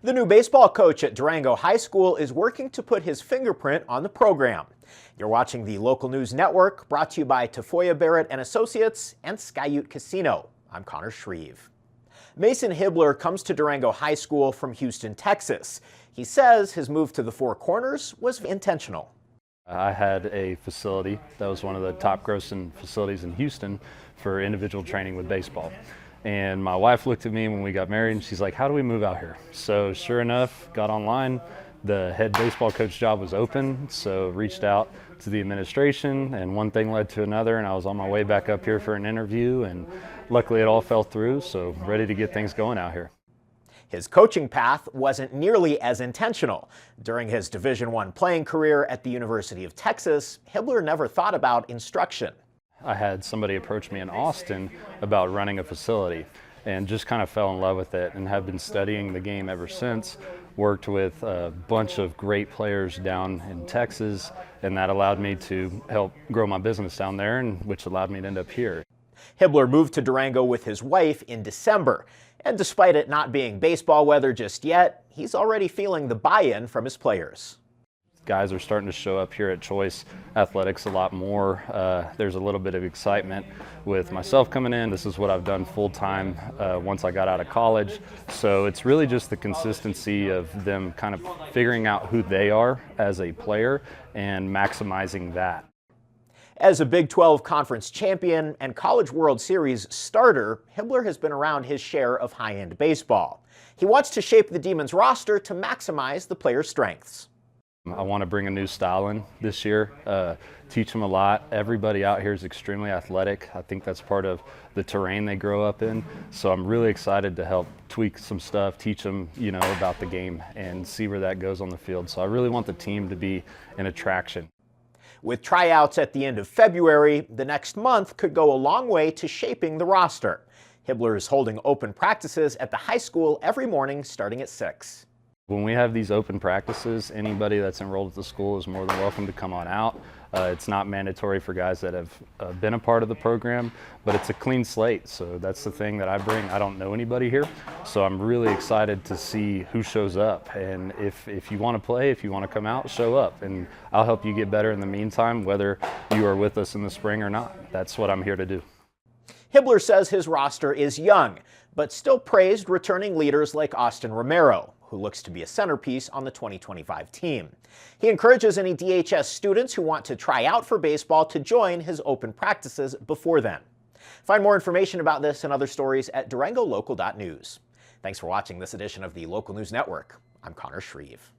The new baseball coach at Durango High School is working to put his fingerprint on the program. You're watching the Local News Network, brought to you by Tafoya Barrett and Associates and Skyute Casino. I'm Connor Shreve. Mason Hibbeler comes to Durango High School from Houston, Texas. He says his move to the Four Corners was intentional. I had a facility that was one of the top grossing facilities in Houston for individual training with baseball. And my wife looked at me when we got married and she's like, how do we move out here? So sure enough, got online, the head baseball coach job was open, so reached out to the administration and one thing led to another, and I was on my way back up here for an interview, and luckily it all fell through, so ready to get things going out here. His coaching path wasn't nearly as intentional. During his Division I playing career at the University of Texas, Hibbeler never thought about instruction. I had somebody approach me in Austin about running a facility and just kind of fell in love with it and have been studying the game ever since. Worked with a bunch of great players down in Texas, and that allowed me to help grow my business down there, and which allowed me to end up here. Hibbeler moved to Durango with his wife in December, and despite it not being baseball weather just yet, he's already feeling the buy-in from his players. Guys are starting to show up here at Choice Athletics a lot more. There's a little bit of excitement with myself coming in. This is what I've done full-time once I got out of college. So it's really just the consistency of them kind of figuring out who they are as a player and maximizing that. As a Big 12 Conference champion and College World Series starter, Hibbeler has been around his share of high-end baseball. He wants to shape the Demons roster to maximize the players' strengths. I want to bring a new style in this year, teach them a lot. Everybody out here is extremely athletic. I think that's part of the terrain they grow up in. So I'm really excited to help tweak some stuff, teach them, about the game and see where that goes on the field. So I really want the team to be an attraction. With tryouts at the end of February, the next month could go a long way to shaping the roster. Hibbeler is holding open practices at the high school every morning starting at 6. When we have these open practices, anybody that's enrolled at the school is more than welcome to come on out. It's not mandatory for guys that have been a part of the program, but it's a clean slate. So that's the thing that I bring. I don't know anybody here, so I'm really excited to see who shows up. And if you want to play, if you want to come out, show up. And I'll help you get better in the meantime, whether you are with us in the spring or not. That's what I'm here to do. Hibbeler says his roster is young, but still praised returning leaders like Austin Romero, who looks to be a centerpiece on the 2025 team. He encourages any DHS students who want to try out for baseball to join his open practices before then. Find more information about this and other stories at durangolocal.news. Thanks for watching this edition of the Local News Network. I'm Connor Shreve.